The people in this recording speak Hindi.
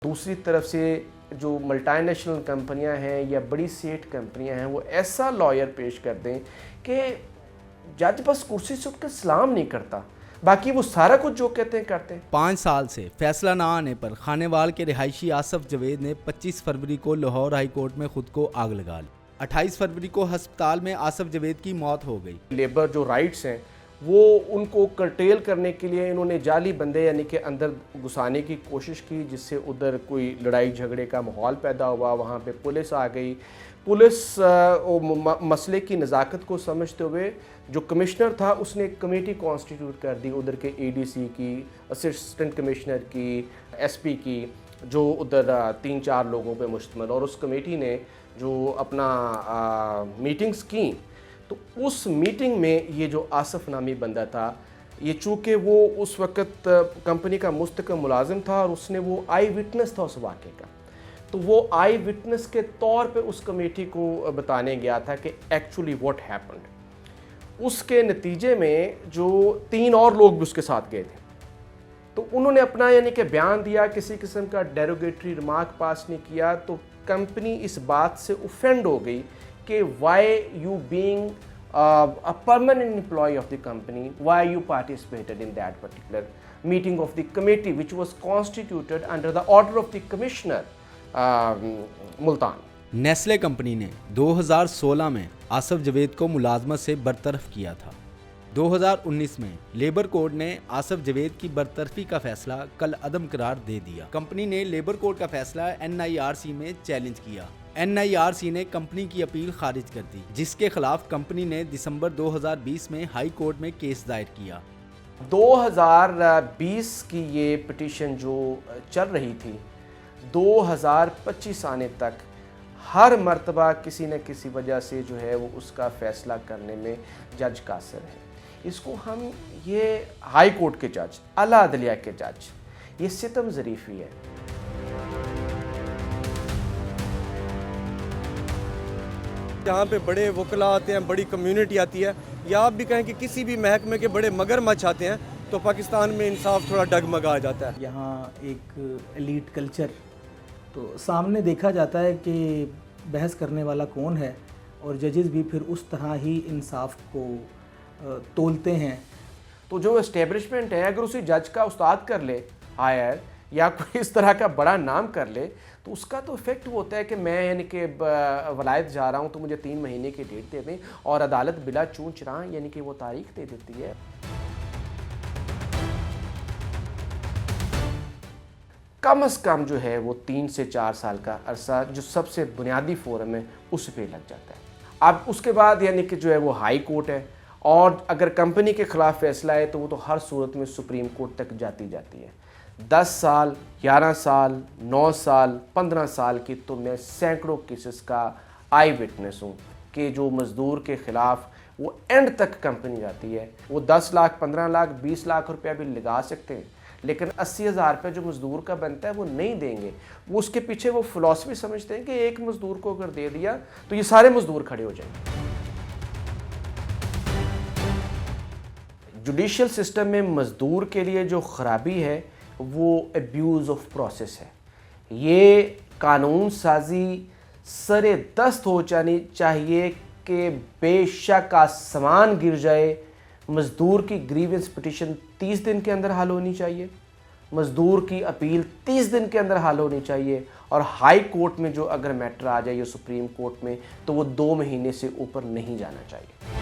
दूसरी तरफ से जो मल्टीनेशनल कंपनियां हैं या बड़ी सेठ कंपनियां हैं वो ऐसा लॉयर पेश कर दें कि जज बस कुर्सी से उठकर सलाम नहीं करता, बाकी वो सारा कुछ जो कहते हैं करते हैं। 5 साल से फैसला ना आने पर खानेवाल के रिहायशी आसफ जवेद ने 25 फरवरी को लाहौर हाई कोर्ट में खुद को आग लगा ली। 28 फरवरी को अस्पताल में आसफ जवेद की मौत हो गई। लेबर जो राइट्स हैं वो उनको कर्टेल करने के लिए इन्होंने जाली बंदे यानी कि अंदर घुसाने की कोशिश की, जिससे उधर कोई लड़ाई झगड़े का माहौल पैदा हुआ। वहाँ पे पुलिस आ गई। पुलिस मसले की नज़ाकत को समझते हुए जो कमिश्नर था उसने एक कमेटी कॉन्स्टिट्यूट कर दी, उधर के एडीसी की, असिस्टेंट कमिश्नर की, एसपी की, जो उधर 3-4 लोगों पे मुश्तमिल। और उस कमेटी ने जो अपना मीटिंग्स की, तो उस मीटिंग में ये जो आसफ नामी बंदा था, ये चूँकि वो उस वक़्त कंपनी का मुस्तकिल मुलाजिम था और उसने वो आई विटनेस था उस वाक़े का, तो वो आई विटनेस के तौर पे उस कमेटी को बताने गया था कि एक्चुअली व्हाट हैपेंड। उसके नतीजे में जो 3 और लोग भी उसके साथ गए थे, तो उन्होंने अपना यानी कि बयान दिया, किसी किस्म का डेरोगेटरी रिमार्क पास नहीं किया। तो कंपनी इस बात से ऑफेंड हो गई कि why you being a permanent employee of the company, why you participated in that particular meeting of the committee which was constituted under the order of the commissioner Multan. Nestle company ने 2016 में आसफ जवेद को मुलाजमत से बरतरफ किया था। 2019 में लेबर कोर्ट ने आसफ जवेद की बरतरफी का फैसला कल अदम करार दे दिया। कंपनी ने लेबर कोर्ट का फैसला NIRC में चैलेंज किया। NIRC ने कंपनी की अपील खारिज कर दी, जिसके खिलाफ कंपनी ने दिसंबर 2020 में हाई कोर्ट में केस दायर किया। 2020 की ये पिटीशन जो चल रही थी, 2025 आने तक हर मर्तबा किसी न किसी वजह से जो है वो उसका फैसला करने में जज कासिर है। इसको हम ये हाई कोर्ट के जज, आला अदलिया के जज, ये सितम ज़रीफ़ी है। जहाँ पे बड़े वकला आते हैं, बड़ी कम्युनिटी आती है, या आप भी कहें कि किसी भी महकमे के बड़े मगरमच्छ आते हैं, तो पाकिस्तान में इंसाफ थोड़ा डगमगा जाता है। यहाँ एक एलीट कल्चर तो सामने देखा जाता है कि बहस करने वाला कौन है, और जजेस भी फिर उस तरह ही इंसाफ को तोलते हैं। तो जो एस्टेब्लिशमेंट है, अगर उसी जज का उस्ताद कर ले हायर, या कोई इस तरह का बड़ा नाम कर ले, तो उसका तो इफेक्ट होता है कि मैं यानी कि वलायत जा रहा हूँ तो मुझे 3 महीने की डेट दे दें, और अदालत बिला चूं चरा यानी कि वो तारीख दे देती है। कम अज़ कम जो है वो 3 से 4 साल का अरसा जो सबसे बुनियादी फोरम है उस पे लग जाता है। अब उसके बाद यानी कि जो है वो हाई कोर्ट है, और अगर कंपनी के ख़िलाफ़ फैसला है तो वो तो हर सूरत में सुप्रीम कोर्ट तक जाती है। 10 साल, 11 साल, 9 साल, 15 साल की तो मैं सैकड़ों केसेस का आई विटनेस हूँ कि जो मज़दूर के ख़िलाफ़ वो एंड तक कंपनी जाती है। वो 10 लाख, 15 लाख, 20 लाख रुपया भी लगा सकते हैं, लेकिन 80,000 रुपये जो मज़दूर का बनता है वो नहीं देंगे। वो उसके पीछे वो फ़िलॉसफी समझते हैं कि एक मज़दूर को अगर दे दिया तो ये सारे मज़दूर खड़े हो जाएंगे। जुडिशल सिस्टम में मज़दूर के लिए जो ख़राबी है वो एब्यूज़ ऑफ प्रोसेस है। ये कानून साजी सरे दस्त हो जानी चाहिए कि बेशक आसमान गिर जाए, मज़दूर की ग्रीवेंस पिटीशन 30 दिन के अंदर हल होनी चाहिए, मज़दूर की अपील 30 दिन के अंदर हल होनी चाहिए, और हाई कोर्ट में जो अगर मैटर आ जाए या सुप्रीम कोर्ट में तो वो 2 महीने से ऊपर नहीं जाना चाहिए।